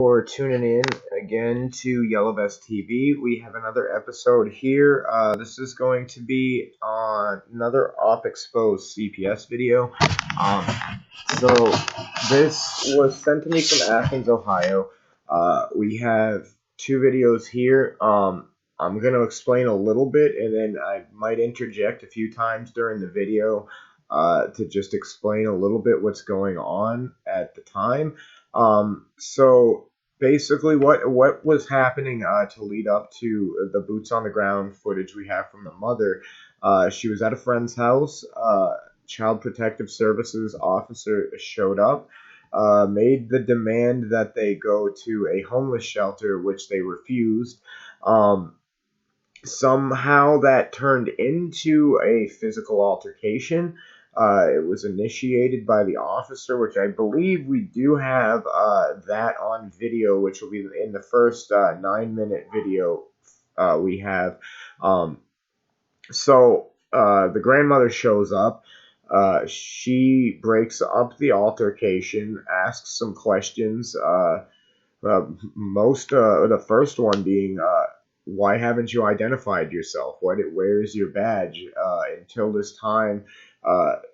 For tuning in again to Yellow Vest TV. We have another episode here. This is going to be on another off exposed CPS video. Um, so this was sent to me from Athens, Ohio. We have two videos here. I'm going to explain a little bit, and then I might interject a few times during the video to just explain a little bit what's going on at the time. So basically what was happening to lead up to the boots on the ground footage we have from the mother. She was at a friend's house. Child Protective Services officer showed up, made the demand that they go to a homeless shelter, which they refused. Somehow that turned into a physical altercation. It was initiated by the officer, which I believe we do have that on video, which will be in the first 9-minute video we have. So the grandmother shows up. She breaks up the altercation, asks some questions. The first one being, why haven't you identified yourself? Where is your badge? Until this time,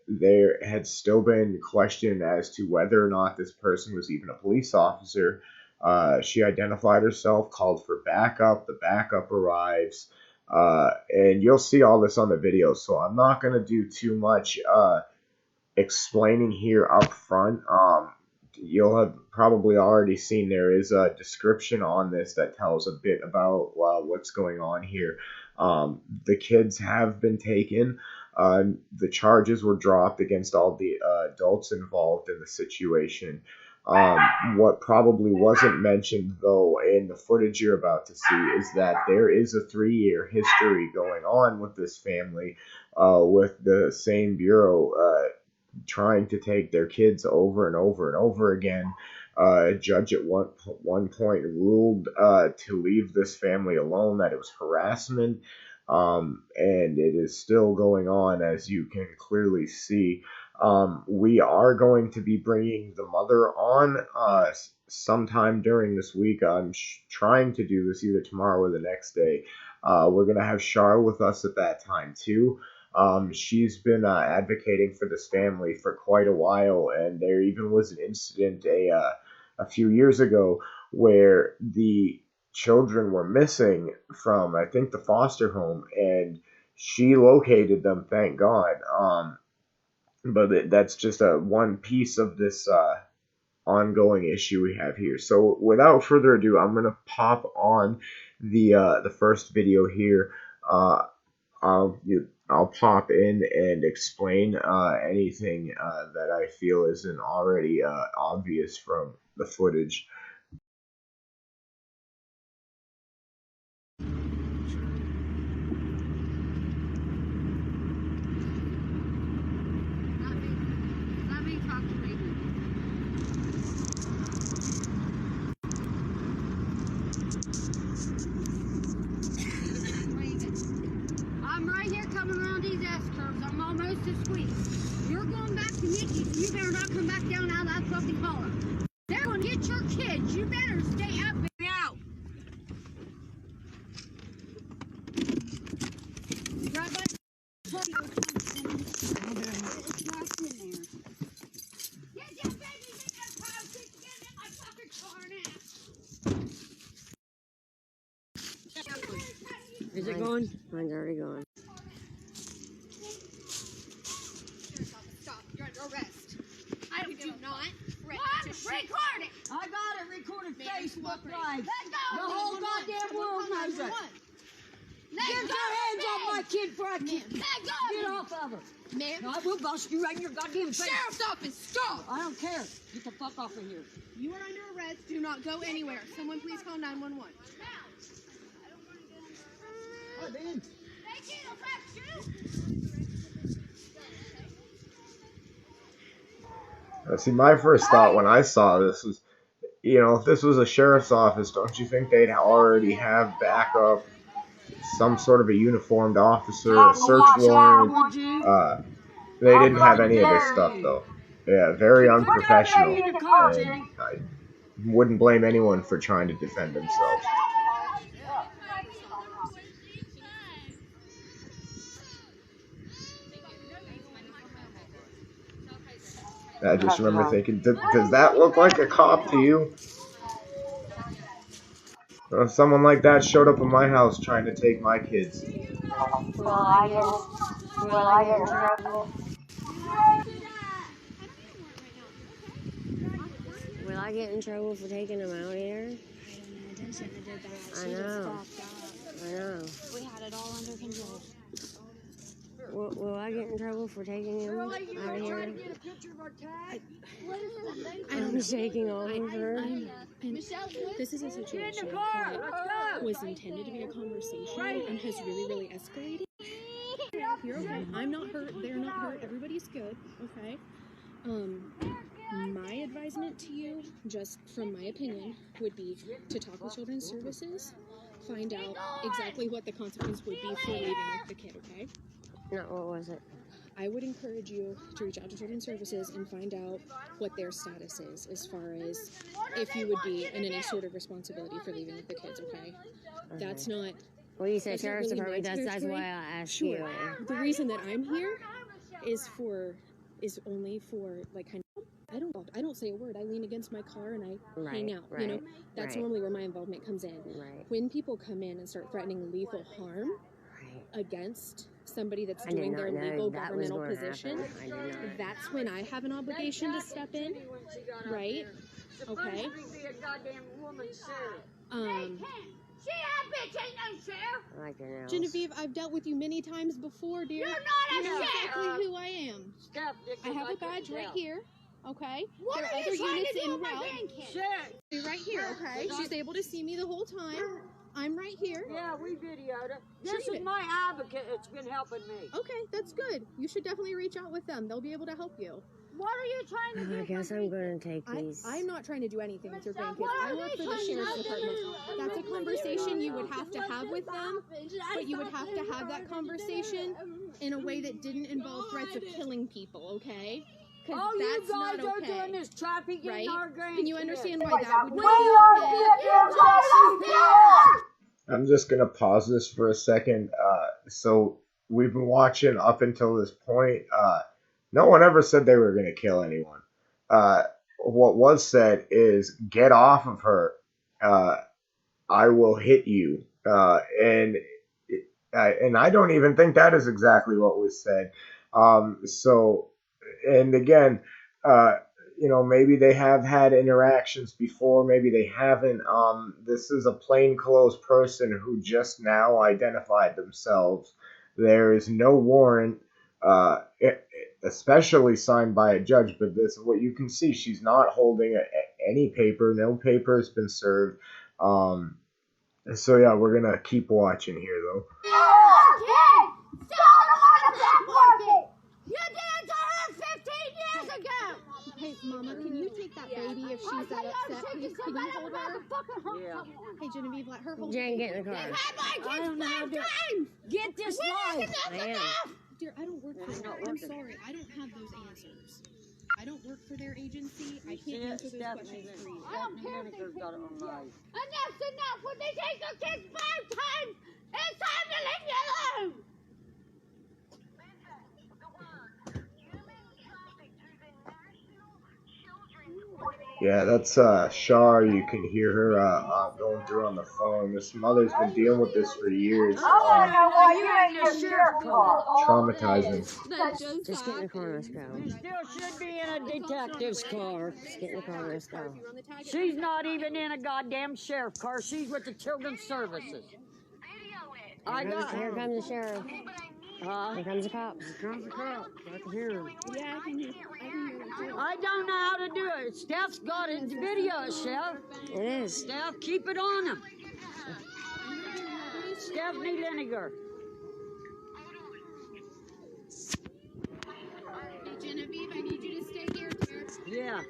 there had still been question as to whether or not this person was even a police officer. She identified herself, called for backup. The backup arrives, and you'll see all this on the video, so I'm not going to do too much explaining here up front. You'll have probably already seen there is a description on this that tells a bit about what's going on here. The kids have been taken. The charges were dropped against all the adults involved in the situation. What probably wasn't mentioned, though, in the footage you're about to see is that there is a 3-year history going on with this family, with the same bureau trying to take their kids over and over and over again. A judge at one point ruled to leave this family alone, that it was harassment, and it is still going on, as you can clearly see. We are going to be bringing the mother on sometime during this week. I'm trying to do this either tomorrow or the next day. We're going to have Char with us at that time too. She's been advocating for this family for quite a while, and there even was an incident a few years ago where the children were missing from, I think, the foster home, and she located them, thank God. But that's just one piece of this ongoing issue we have here. So without further ado, I'm gonna pop on the first video here. I'll pop in and explain anything that I feel isn't already obvious from the footage. I'm right here coming around these S-curves. I'm almost to squeeze. You're going back to Mickey, so you better not come back down out of that fucking hollow. They're going to get your kids. You better stay up and out. Grab my it's right in there. Get your babies in that car. Get in my fucking car now. Is it going? Mine's already going. Stop. You're under arrest. I do not record it. I got it recorded. Facebook Live. Let go. The whole goddamn world knows it. Let Get go your hands of off me. my kid for a kid. Let go. Get off of her. Ma'am. I will bust you right in your goddamn face. Sheriff's office, stop. I don't care. Get the fuck off of here. You are under arrest. Do not go anywhere. Someone please call 911. Hi, Ben. See, my first thought when I saw this was, if this was a sheriff's office, don't you think they'd already have backup, some sort of a uniformed officer, a search warrant? They didn't have any of this stuff, though. Yeah, very unprofessional. Wouldn't blame anyone for trying to defend themselves. I just remember thinking, does that look like a cop to you? If someone like that showed up at my house trying to take my kids. Will I get in trouble? Will I get in trouble for taking them out here? I know. I know. We had it all under control. Will I get in trouble for taking him out of here? I'm shaking all over. This is a situation that was intended to be a conversation and has really, really escalated. You're okay. I'm not hurt. They're not hurt. Everybody's good. Okay. My advisement to you, just from my opinion, would be to talk with Children's Services, find out exactly what the consequence would be for leaving with the kid. Okay. No, what was it? I would encourage you to reach out to Children's Services and find out what their status is as far as if you would be in any sort of responsibility for leaving with the kids, okay? That's not... Well, you said Sheriff's really Department, that's why I asked Sure. you. The reason that I'm here is only for, like, kind of... I don't say a word. I lean against my car and I hang out, you know? That's normally where my involvement comes in. When people come in and start threatening lethal harm against somebody that's doing their legal governmental position, that's when I have an obligation to step in, right? Okay. She that bitch ain't no sheriff. I like your nails. Genevieve, I've dealt with you many times before, dear. You're not a You know sheriff. exactly who I am. I have a badge right here. Okay. What there are other you trying units to do en with my route. grandkids? Right here, okay? She's able to see me the whole time. I'm right here. Yeah, we videoed it. Shoot This is it. my advocate that's been helping me. Okay, that's good. You should definitely reach out with them. They'll be able to help you. What are you trying to do? I guess I'm going to take these. I'm not trying to do anything with your grandkids. I work for the Sheriff's Department. That's a conversation you would have to have with them, but you would have to have that conversation in a way that didn't involve threats of killing people, okay? Because Oh, you that's guys not are okay. doing this trafficking Right? our grandkids. Can you understand why that would not be okay? I'm just gonna pause this for a second. So we've been watching up until this point. No one ever said they were gonna kill anyone. What was said is, "Get off of her. I will hit you." And I don't even think that is exactly what was said. So, and again, maybe they have had interactions before, maybe they haven't. This is a plainclothes person who just now identified themselves. There is no warrant, especially signed by a judge, but this is what you can see. She's not holding any paper. No paper has been served. So yeah, we're gonna keep watching here though. Hey, Mama, can you take that baby if she's that upset? Please, can you hold her? Yeah. Hey, Genevieve, let her hold Jen, get in the car. I don't know how to do it. Get this live. I am. Dear, I don't work for them. I'm sorry. I don't have those answers. I don't work for their agency. I can't answer those questions for you. Stephanie Lineker's got it on live. Enough's enough. When they take your kids 5 times, it's time to leave you alone. Yeah, that's Shar. You can hear her going through on the phone. This mother's been dealing with this for years. Traumatizing. Just get in the car, let's go. Still should be in a detective's car. Just get in the car, let's go. She's not even in a goddamn sheriff car. She's with the Children's Services. I got Here her. comes the sheriff. Huh? Here comes the cops. Here comes the cop. I can hear him. Yeah, I can hear it. I don't know how to do it. Steph's got it. Video, Steph. It is. Steph, keep it on him. Stephanie Lineker. Hey, Genevieve, I need you to stay here, dear. Yeah.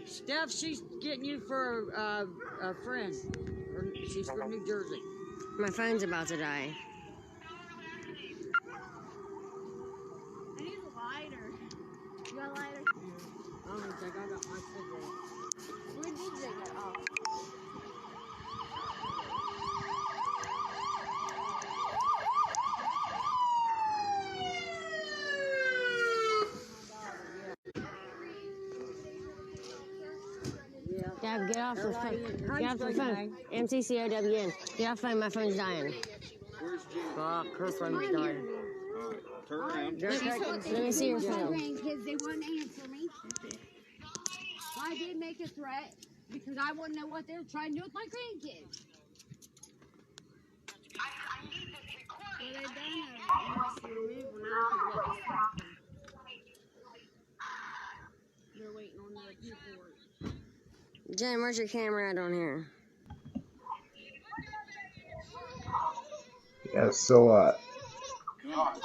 Steph, she's getting you for a friend. She's from New Jersey. My phone's about to die. I need a lighter. You got a lighter? I don't think I got my cigarette. Where'd Dad, get off the phone. Get off the phone. MCCOWN. Get off the phone. My phone's dying. Fuck, her phone's dying. Turn around. Let me see your phone. Grandkids, they wouldn't answer me. I did make a threat because I wouldn't know what they were trying to do with my grandkids. I need this recording. Well, they done removed when I could. They're waiting on the report. Jen, where's your camera at on here? Yeah, so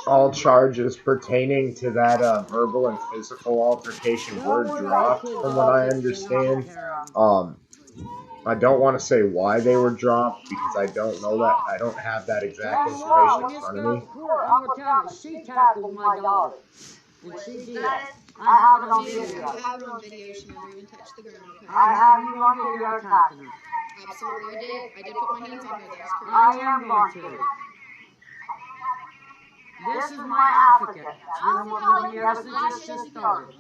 all charges pertaining to that verbal and physical altercation were dropped, from what I understand. I don't want to say why they were dropped because I don't know that. I don't have that exact information in front of me. She tackled my daughter. And she did. I have it on video. I have it on video. She never even touched the ground. Okay? I have you on video attacking her. Absolutely, I did. I did put my hands on her. That's correct. I am going to. This is my advocate. When the evidence just started.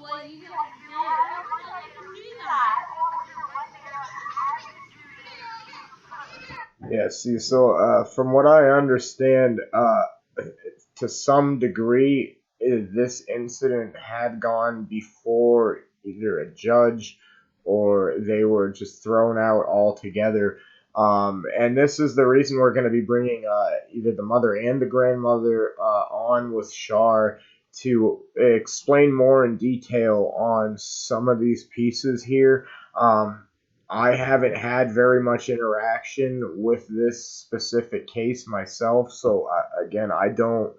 Yeah, see, so from what I understand, to some degree, this incident had gone before either a judge or they were just thrown out altogether. And this is the reason we're going to be bringing either the mother and the grandmother on with Shar to explain more in detail on some of these pieces here. I haven't had very much interaction with this specific case myself, so again, I don't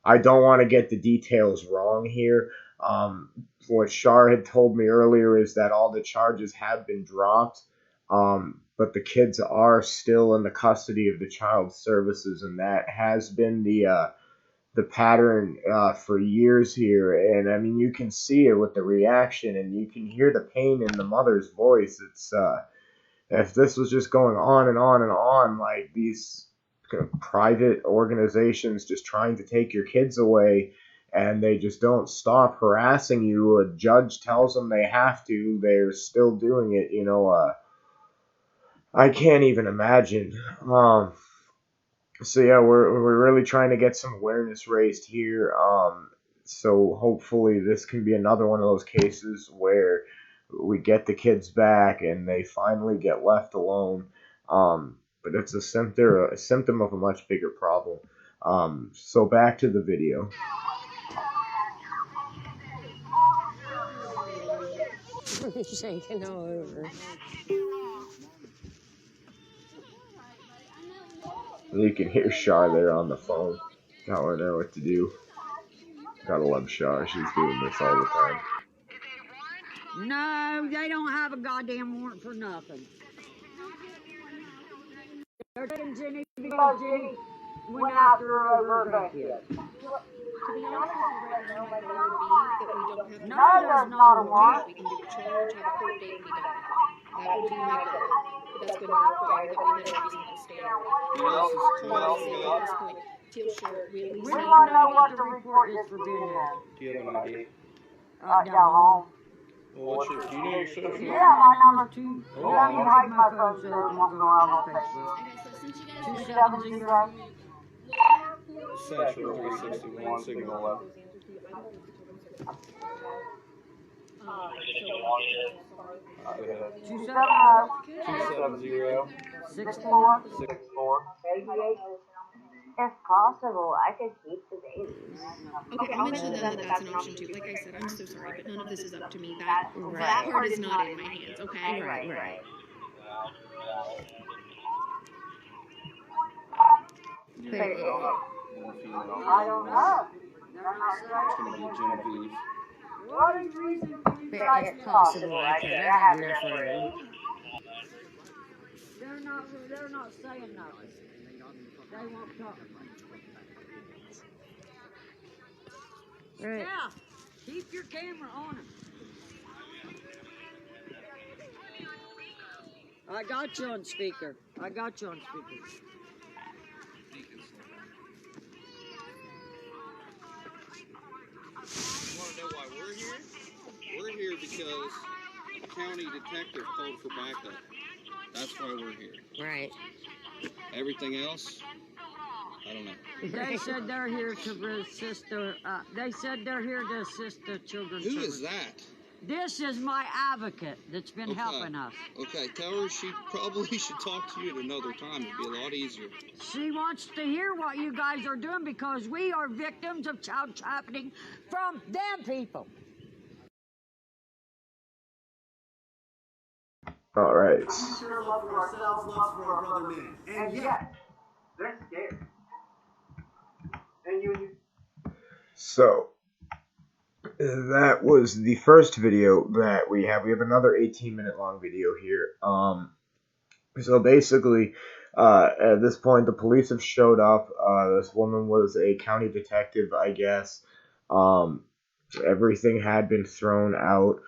want to get the details wrong here. What Shar had told me earlier is that all the charges have been dropped, but the kids are still in the custody of the child services, and that has been the pattern for years here. And I mean, you can see it with the reaction, and you can hear the pain in the mother's voice. It's if this was just going on and on and on, like these kind of private organizations just trying to take your kids away, and they just don't stop harassing you. A judge tells them they have to, they're still doing it. I can't even imagine. So yeah, we're really trying to get some awareness raised here. So hopefully this can be another one of those cases where we get the kids back and they finally get left alone. But it's a symptom of a much bigger problem. So back to the video. Shaking all over. You can hear Shar there on the phone, telling her what to do. Gotta love Shar. She's doing this all the time. No, they don't have a goddamn warrant for nothing. They're taking Jenny because Jenny went after her over her grandkids. To be honest with you, right now, my goal would be that we don't have to No, there's not a warrant. We can do a charge, have a court date, and be done. That would be my goal. But that's going to require that we have a reasonable standard. At this point, feel sure we at least We need want to know an what ID. the report is for being there. Do you have an ID? Down home. Well, do you know your social? Yeah, my number's 2. Let me hide my phone so it won't go out on Facebook. Okay, so since you guys 270. Central 361, signal 11. Go ahead. 270 64. 64. If possible, I could keep the babies. Okay, I'll mention to them that that's an option too. Like I said, I'm so sorry, but none of this is up to me. That part is not in my hands, okay? Right. I don't know. It's going to be Genevieve. What is the reason for you guys If possible, I could. I have enough room. They're not saying nothing. They won't talk. Right. Yeah, keep your camera on them. I got you on speaker. I got you on speaker. You want to know why we're here? We're here because a county detective called for backup. That's why we're here. Right. Everything else, I don't know. They said they're here to assist the. They said they're here to assist the children's. Who is that? This is my advocate that's been helping us. Okay, tell her she probably should talk to you at another time. It'd be a lot easier. She wants to hear what you guys are doing because we are victims of child trafficking from them people. All right. Love for ourselves, love for our brother man. And yet, they're scared. And you. So that was the first video that we have. We have another 18-minute long video here. So basically, at this point, the police have showed up. This woman was a county detective, I guess. Everything had been thrown out.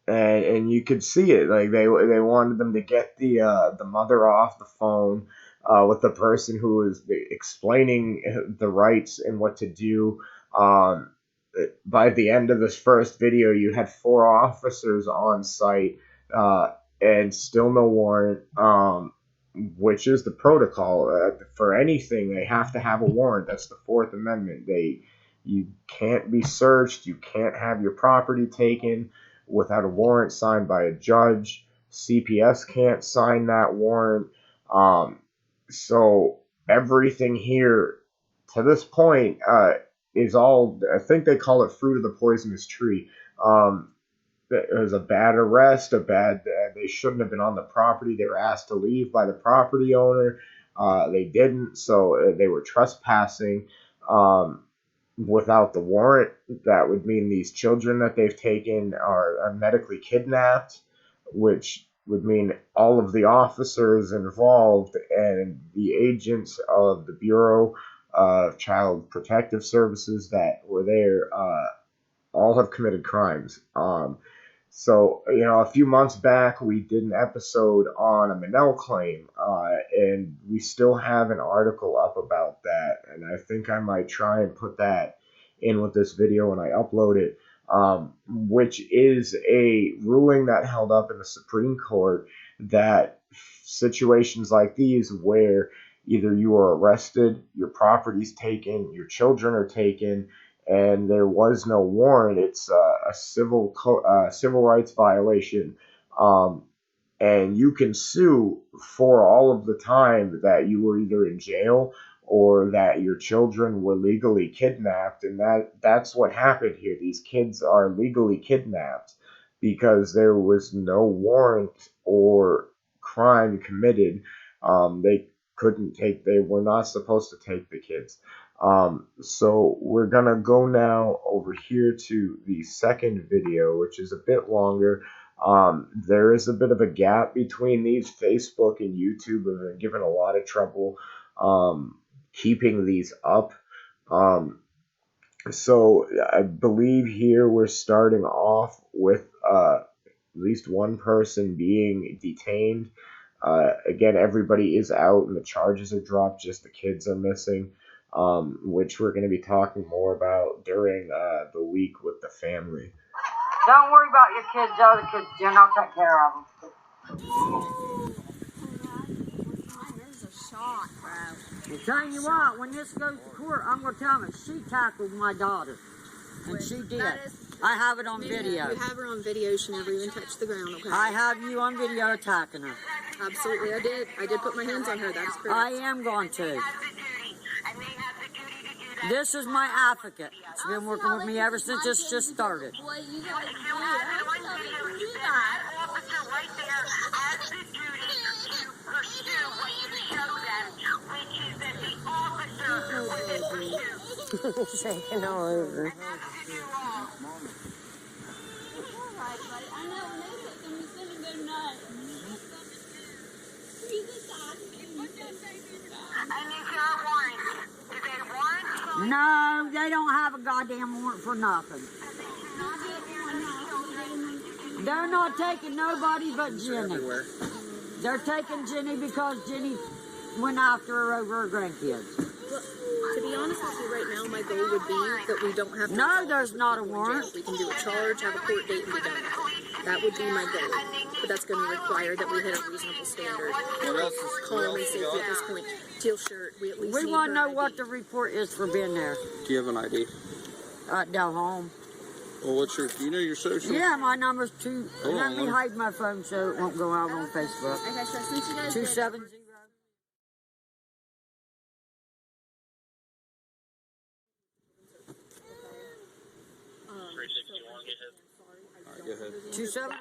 And you could see it. Like they wanted them to get the mother off the phone with the person who was explaining the rights and what to do. By the end of this first video, you had 4 officers on site and still no warrant, which is the protocol. For anything, they have to have a warrant. That's the 4th Amendment. You can't be searched. You can't have your property taken without a warrant signed by a judge. CPS can't sign that warrant. So everything here to this point is all, I think they call it fruit of the poisonous tree. It was a bad arrest, they shouldn't have been on the property. They were asked to leave by the property owner. They didn't, so they were trespassing without the warrant. That would mean these children that they've taken are medically kidnapped, which would mean all of the officers involved and the agents of the Bureau of Child Protective Services that were there all have committed crimes. So, a few months back, we did an episode on a Manel claim, and we still have an article up about that, and I think I might try and put that in with this video when I upload it, which is a ruling that held up in the Supreme Court that situations like these where either you are arrested, your property's taken, your children are taken, and there was no warrant, it's a civil rights violation, and you can sue for all of the time that you were either in jail or that your children were legally kidnapped, and that's what happened here. These kids are legally kidnapped because there was no warrant or crime committed. They were not supposed to take the kids. So we're gonna go now over here to the second video, which is a bit longer. There is a bit of a gap between these. Facebook and YouTube have been given a lot of trouble keeping these up. So I believe here we're starting off with at least one person being detained. Again, everybody is out and the charges are dropped, just the kids are missing, which we're going to be talking more about during the week with the family. Don't worry about your kids, the other kids, Jen. I'll take care of them. There's a shot, bro. I'm telling you what, when this goes to court, I'm going to tell them she tackled my daughter. And she did. I have it on video. You have her on video. She never even touched the ground, okay? I have you on video attacking her. Absolutely, I did. I did put my hands on her. That's correct. I am going to. This is my advocate. It's been working with me ever since this just started. What you guys do, I do that. Officer right there has the duty to pursue what you show them, which is that the officer will pursue. Shaking all over. I know when they hit them, he's gonna go nuts. And you got warrants. Do they warrant? No, they don't have a goddamn warrant for nothing. They're not taking nobody but They're Jenny. everywhere. They're taking Jenny because Jenny went after her over her grandkids. Well, to be honest with you, right now, my goal would be that we don't have to. No, there's not a warrant. We can do a charge, have a court date, and be done with it. That would be my goal. But that's going to require that we hit a reasonable standard. What else is Calm and safety at this point. Teal shirt. We at least We need want to her know what ID. the report is for being there. Do you have an ID? Down home. Well, what's your? Do you know your social? Yeah, my number's 2. Hold Let on, me let me- hide my phone so it won't go out on Facebook. Okay, so since you guys 270. All right, go ahead. 270.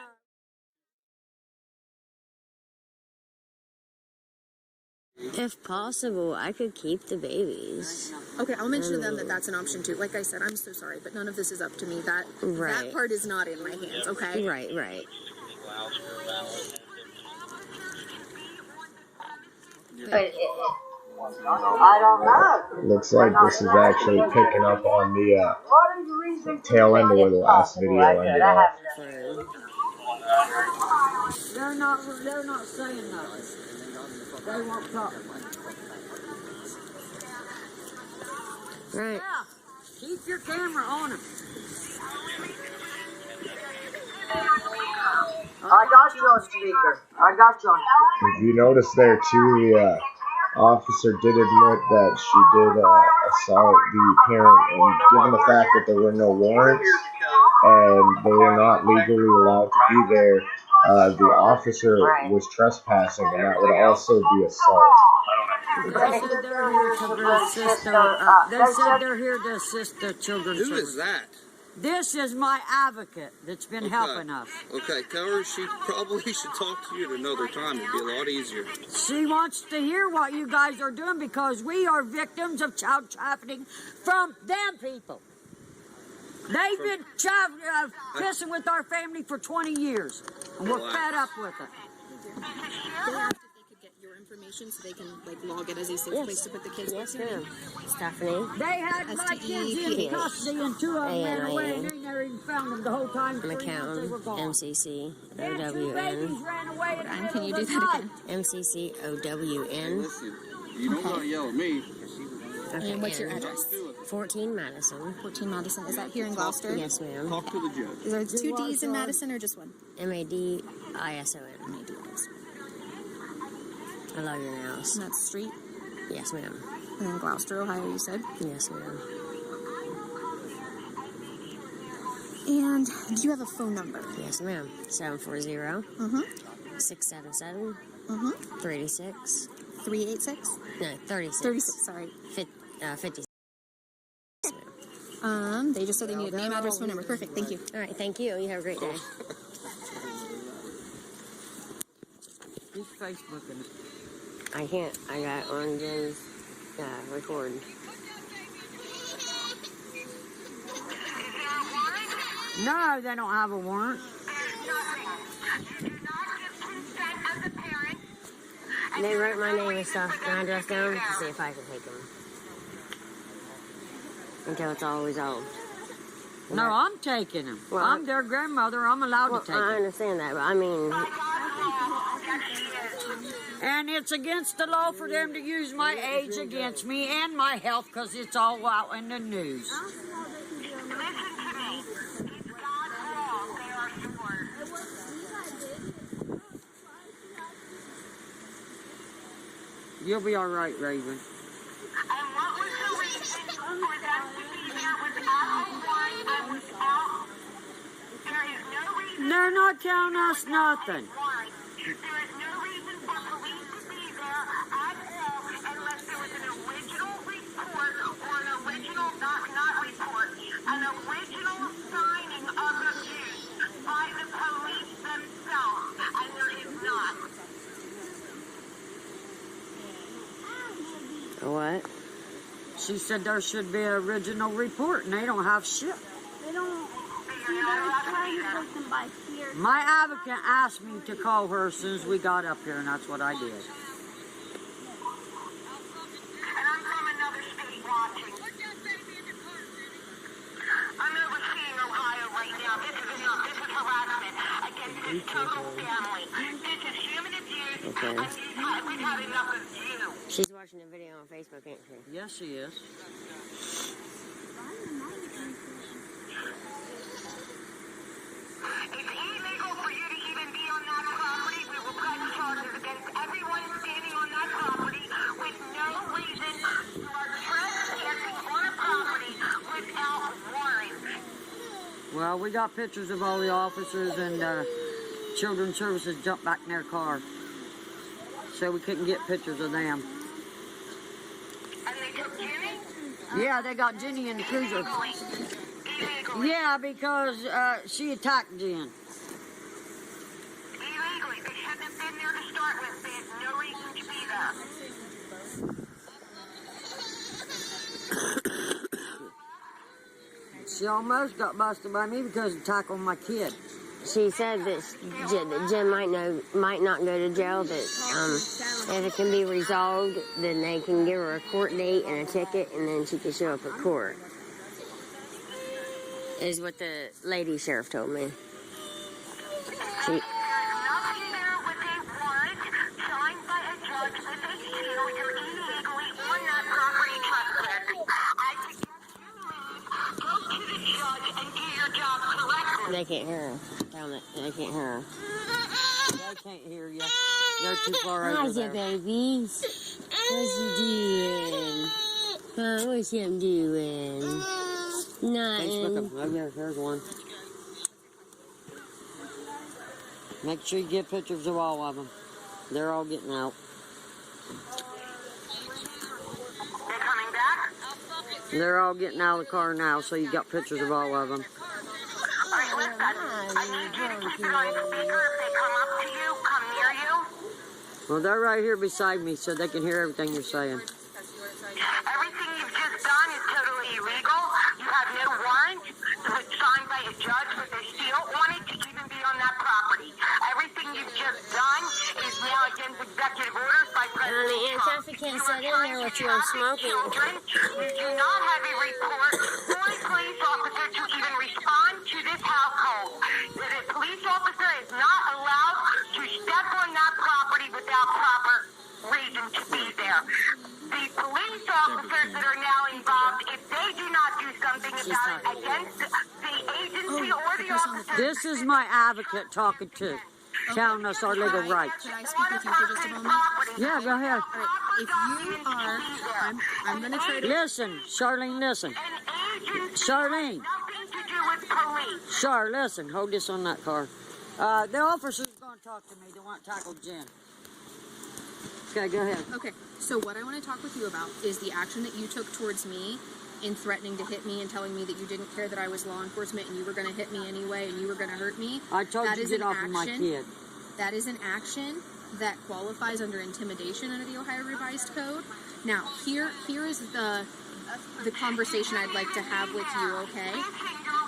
If possible, I could keep the babies. Okay, I'll mention to them that that's an option too. Like I said, I'm so sorry, but none of this is up to me. That Right. part is not in my hands. Okay. Right, right. I don't know. Looks like this is actually picking up on the tail end of where the last video ended off. They're not saying nothing. They won't talk. Right. Yeah, keep your camera on them. I got you on speaker. I got you on speaker. If you notice there too, the officer did admit that she did assault the parent, and given the fact that there were no warrants and they were not legally allowed to be there, the officer was trespassing, and that would also be assault. They said they're here to assist the children's Who is service. that? This is my advocate that's been helping us. Okay, tell her she probably should talk to you at another time. It'd be a lot easier. She wants to hear what you guys are doing because we are victims of child trafficking from them people. They've been pissing with our family for 20 years, and we're fed up with it. They asked if they could get your information so they can like log it as a safe place to put the kids. Yes, ma'am. Stephanie. They had my kids in custody, and 2 of them ran away, and they never even found them the whole time. McCown. They were gone. MCC. Then 2 OWN. babies ran away. in the Can middle you of do the that night. again? MCC OWN. Listen, you don't want to yell at me. Okay, And what's your address? 14 Madison. 14 Madison. Is that here in Gloucester? Yes, ma'am. Talk to the judge. Is there 2 D's in Madison or just one? MADISON. MADIS. I love your nails. And that's street. Yes, ma'am. And then Gloucester, Ohio, you said. Yes, ma'am. And do you have a phone number? Yes, ma'am. 740 Mm-hmm. 677 Mm-hmm. 36. 386? No, 36. 36, sorry. 50. They just said they needed name, address, phone number. Perfect, thank you. All right, thank you. You have a great day. He's Facebooking it. I can't. I got on Jen's record. No, they don't have a warrant. They wrote my name and stuff and address down to see if I can take them. Until it's all resolved. No, I'm taking them. Well, I'm their grandmother. I'm allowed Well, to take I them. understand that, but I mean, And it's against the law for them to use my age against me and my health because it's all out in the news. You'll be all right, Raven. They're not telling us nothing. There is no reason for police to be there at all unless there was an original report or an original, not report, an original signing of abuse by the police themselves, and there is not. what? She said there should be an original report, and they don't have shit. They don't. They're trying to put them by fear. My advocate asked me to call her as soon as we got up here, and that's what I did. And I'm from another state watching. I'm overseeing Ohio right now. This is harassment against is total family. This is human abuse, Okay. and we've had enough of you. She's watching a video on Facebook, ain't she? Yes, she is. It's illegal for you to even be on that property. We will press charges against everyone standing on that property with no reason. You are trespassing on a property without warrant. Well, we got pictures of all the officers and Children's Services jumped back in their car. So we couldn't get pictures of them. And they took Jimmy? Yeah, they got Jenny in the cruiser. Illegally. Yeah, because she attacked Jen. Illegally. They shouldn't have been there to start with. They had no reason to be there. She almost got busted by me because of tackling my kid. She said that Jen might not go to jail, but if it can be resolved, then they can give her a court date and a ticket, and then she can show up at court. Is what the lady sheriff told me. There's nothing there with a warrant signed by a judge with a seal. You're illegally on that property trespassing. I suggest you leave, go to the judge, and do your job correctly. They can't hear her. They can't hear her. They can't hear you. They're too far over How's there. your babies? What's you doing? Huh, what's him doing? Facebook Nothing. them. Oh, yeah, there's one. Make sure you get pictures of all of them. They're all getting out. They're coming back? They're all getting out of the car now, so you got pictures of all of them. All right, listen. I need you to keep it on speaker. If they come up to you, come near you. Well, they're right here beside me, so they can hear everything you're saying. Everything you've just done is totally illegal. You have no warrant. It was signed by a judge with a seal on it to even be on that property. Everything you've just done is now against executive orders by President Honey, Trump. Aunt Jessica can't sit in there with you. I'm smoking. Children. You do not have a report for a police officer to even respond to this household. That a police officer is not allowed to step on that property without proper reason to be there. The police officers that are now involved, if they do not do something about it against the agency or the officers... This is my advocate talking to, telling us our legal rights. Can I speak with you for just a moment? Yeah, go ahead. All right, if you are, I'm going to try to... Listen, Charlene, listen. Charlene. Nothing to do with police. Char, listen. Hold this on that car. The officer's going to talk to me. They want to tackle Jen. Okay, go ahead. Okay, so what I want to talk with you about is the action that you took towards me in threatening to hit me and telling me that you didn't care that I was law enforcement and you were going to hit me anyway and you were going to hurt me. I told That you is to get an off of my action. kid. That is an action that qualifies under intimidation under the Ohio Revised Code. Now, here is the conversation I'd like to have with you, okay?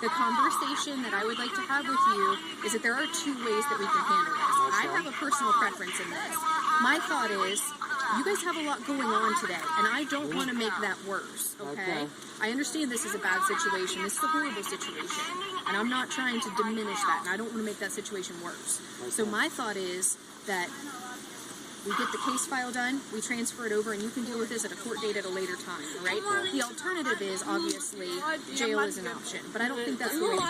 The conversation that I would like to have with you is that there are two ways that we can handle this. I have a personal preference in this. My thought is, you guys have a lot going on today, and I don't want to make that worse, okay? I understand this is a bad situation. This is a horrible situation, and I'm not trying to diminish that, and I don't want to make that situation worse. So my thought is that we get the case file done, we transfer it over, and you can deal with this at a court date at a later time, all right? The alternative is, obviously, jail is an option, but I don't think that's the way to go,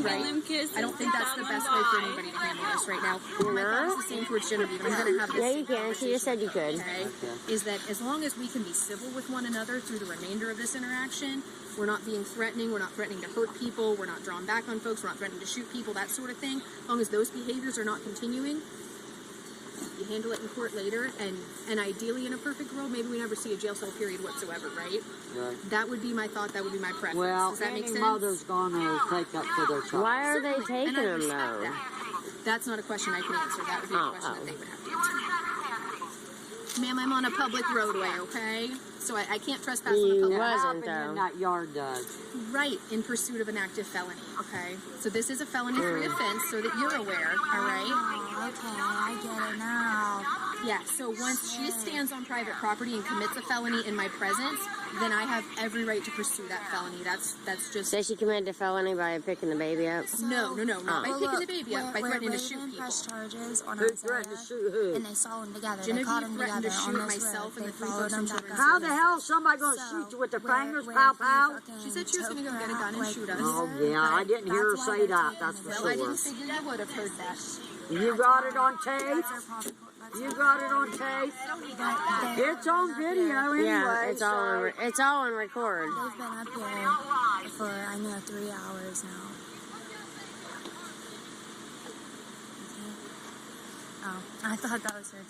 right? I don't think that's the best way for anybody to handle this right now. My thought is the same towards Genevieve. I'm going to have this Yeah, you can. She just said you could. Okay, is that as long as we can be civil with one another through the remainder of this interaction, we're not being threatening, we're not threatening to hurt people, we're not drawing back on folks, we're not threatening to shoot people, that sort of thing. As long as those behaviors are not continuing, you handle it in court later, and ideally in a perfect world, maybe we never see a jail cell period whatsoever, right? Right. That would be my thought, that would be my preference. Well, Does that make any sense? mother's going to take that for their child. Why are they Certainly, taking and I them, respect though? that. That's not a question I can answer. That would be a question that they would have to answer. Ma'am, I'm on a public roadway, okay? So I can't trespass on a You public wasn't, Happened though. in that yard, Doug. right in pursuit of an active felony, okay? So this is a felony-free offense, so that you're aware, all right? Okay, I get it now. Yeah, so once she stands on private property and commits a felony in my presence, then I have every right to pursue that felony. That's just... So she committed a felony by picking the baby up? No, not by picking the baby up, by threatening to shoot people. Charges on Who threatened to shoot who? and they saw them together. Genevieve they caught them threatened together to shoot on this myself road. and the They three followed folks in them back children's up. How the hell is somebody going to shoot you with the fingers? Pow, pow. She said she was going to go get a gun and shoot us. Oh, yeah, I didn't hear her say that, that's for Well, I didn't sure. figure you would have heard that. You got it on tape? You got it on tape? It's on video anyway. Yeah, it's all on record. They've been up here for, I know, 3 hours now. Oh, I thought that was her.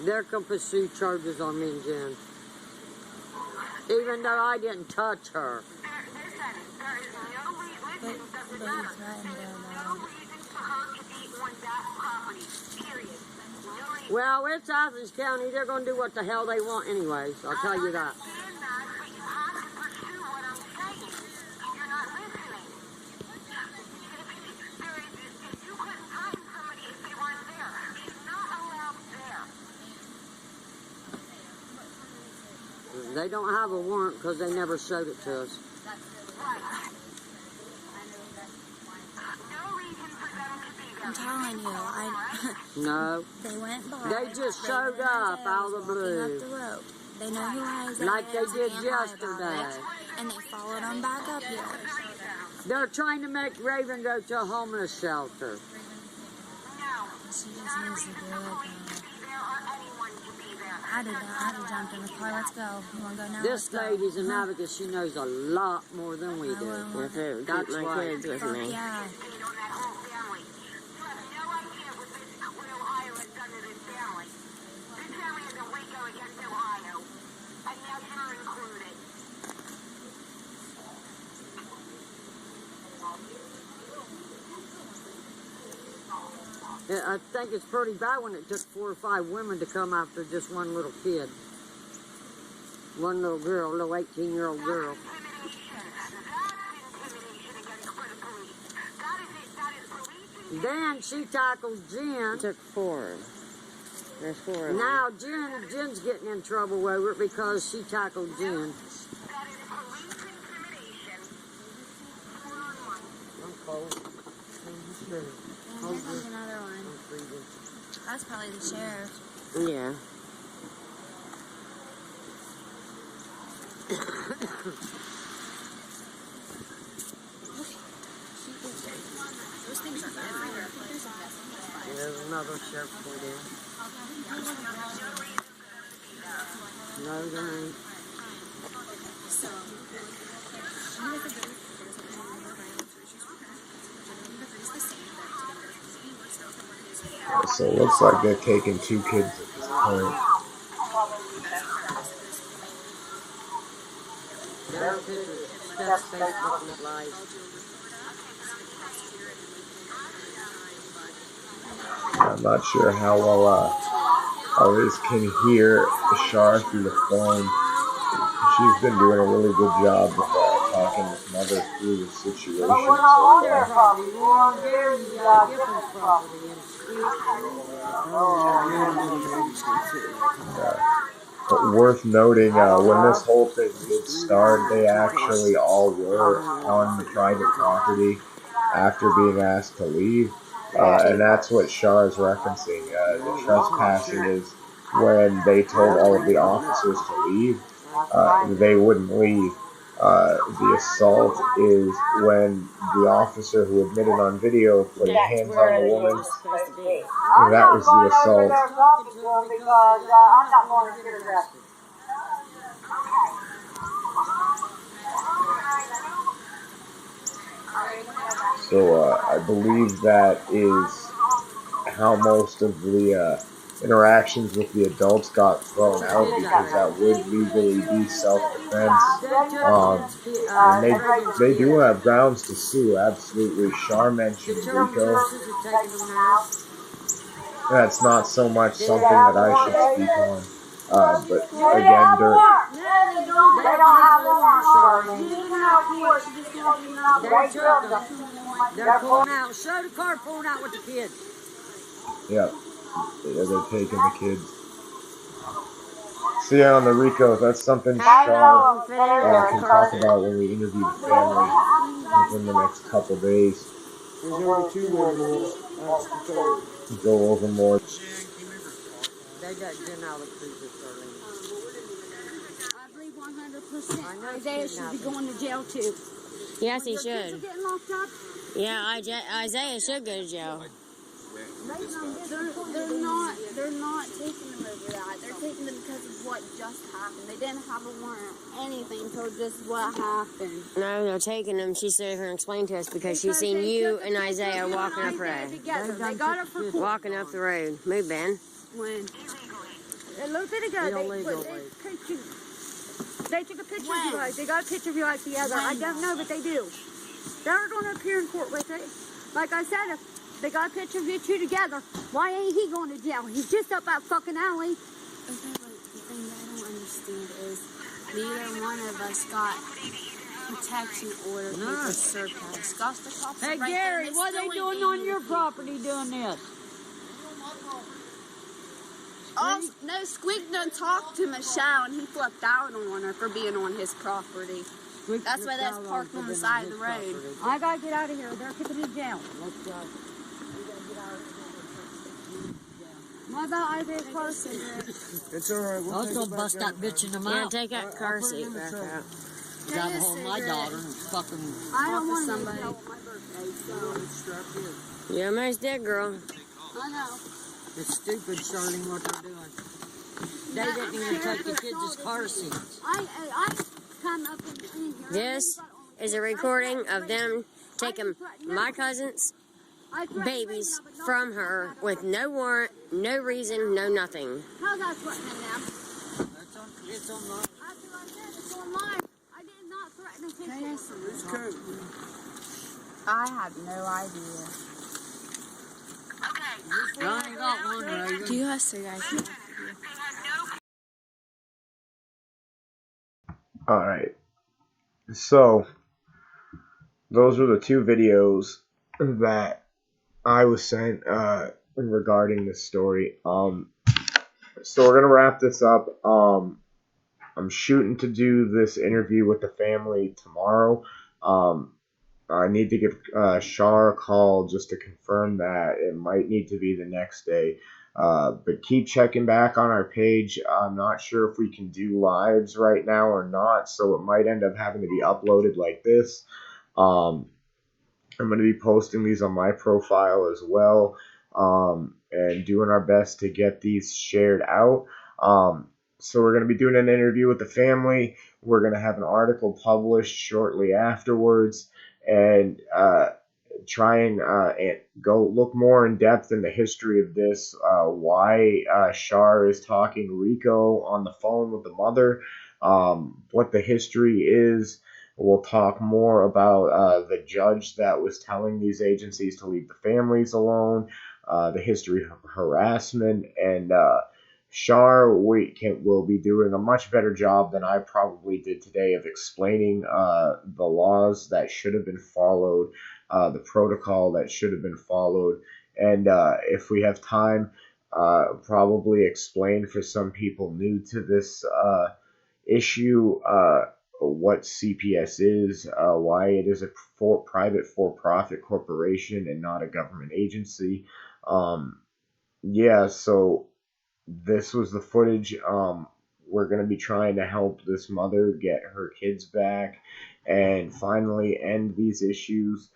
They're going to pursue charges on me and Jen. Even though I didn't touch her. But you threatened her, though. Well, it's Athens County. They're going to do what the hell they want anyways. I'll tell you that. They don't have a warrant because they never showed it to us. I'm telling you, No. they went by. They just showed up out of the blue. Up the road. They know who Isaiah Like they is, did can't lie about yesterday. it, and they followed them back up here. They're trying to make Raven go to a homeless shelter. She just needs to do it now. I did that. I had to jump in the car. Let's go. You want to go now? This Let's go. lady's an advocate. She knows a lot more than we do. If it would That's keep my right. kids with Fuck me. yeah. I think it's pretty bad when it took 4 or 5 women to come after just one little kid. One little girl, little 18-year-old girl. Then she tackled Jen. It took 4. There's 4 of them. Now Jen's getting in trouble over it because she tackled Jen. I'm cold. Here comes another one. That's probably the sheriff. Yeah. Those things are everywhere. There's another sheriff put in. No, there ain't. So it looks like they're taking 2 kids at this point. There's pictures. Steph's Facebook Live. I'm not sure how well others can hear Shar through the phone. She's been doing a really good job of talking with Mother through the situation. But worth noting, when this whole thing did start, they actually all were on the private property after being asked to leave. And that's what Shar is referencing. The trespassing is when they told all of the officers to leave, they wouldn't leave. The assault is when the officer who admitted on video putting hands on the woman. That was the assault. So I believe that is how most of the interactions with the adults got thrown out, because that would legally be self-defense. And they do have grounds to sue, absolutely. Shar mentioned Rico. That's not so much something that I should speak on. But again, They're pulling out. Show the car pulling out with the kids. yeah. Yeah, they're taking the kids. So yeah, on the Rico, that's something Char can talk about when we interview the family within the next couple days. There's only 2 women in it. That's the third. Go over more. They got Jen out of the cruiser, Charlene. I believe 100%. Isaiah should be going to jail too. Yes, he When your kids should. are getting locked up, Yeah, Isaiah should go to jail. They're not taking them over that. They're taking them because of what just happened. They didn't have a warrant or anything until just what happened. No, they're taking him. She stood here and explained to us because she's seen you and Isaiah walking up the road. they got it for court. Walking up the road. Move, Ben. When they looked at it, they took a picture of you guys. They got a picture of you guys together. I don't know, but they do. They're going to appear in court with it. Like I said, if they got a picture of you two together, why ain't he going to jail? He's just up that fucking alley. Okay, but the thing that I don't understand is neither one of us got protection order for surpass. Gosh, the cops Hey, are right Gary, there. what are they doing on your property doing this? Oh, no, Squeak done talked to Michelle and he flipped out on her for being on his property. That's why that's parked on the side of the road. I gotta get out of here. They're taking me to jail. What about Isaiah Carson? It's alright. I was gonna bust that bitch in the Yeah, mouth. take that car seat back out. Got home my daughter and fucking. I don't want somebody. to my birthday, so. You almost did, girl. I know. It's stupid, Charlene, what they're doing. They didn't even take the kids' car seats. I come up in here. This is a recording of them taking my cousin's babies from her with no warrant, no reason, no nothing. How's that threatening them? It's online. After I said it's online, I did not threaten to take it. It's code. I have no idea. I ain't got one, Reagan. Do you have so guys? Alright. So, those were the 2 videos that I was sent regarding this story. So we're gonna wrap this up. I'm shooting to do this interview with the family tomorrow. I need to give Shar a call just to confirm that. It might need to be the next day. But keep checking back on our page. I'm not sure if we can do lives right now or not, so it might end up having to be uploaded like this. I'm going to be posting these on my profile as well, and doing our best to get these shared out. So we're going to be doing an interview with the family. We're going to have an article published shortly afterwards, and try and go look more in depth in the history of this, why Shar is talking Rico on the phone with the mother, what the history is. We'll talk more about the judge that was telling these agencies to leave the families alone, the history of harassment, and Shar will be doing a much better job than I probably did today of explaining the laws that should have been followed, the protocol that should have been followed, and if we have time, probably explain for some people new to this issue what CPS is, why it is a private for-profit corporation and not a government agency. Yeah, so this was the footage. We're going to be trying to help this mother get her kids back and finally end these issues.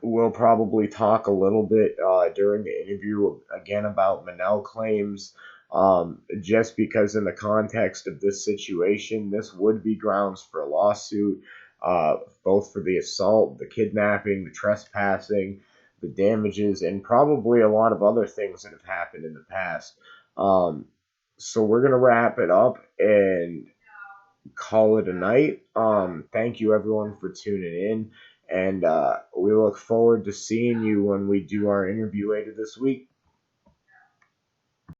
We'll probably talk a little bit during the interview again about Manel claims, just because in the context of this situation, this would be grounds for a lawsuit, both for the assault, the kidnapping, the trespassing, the damages, and probably a lot of other things that have happened in the past. So we're going to wrap it up and call it a night. Thank you everyone for tuning in, and we look forward to seeing you when we do our interview later this week.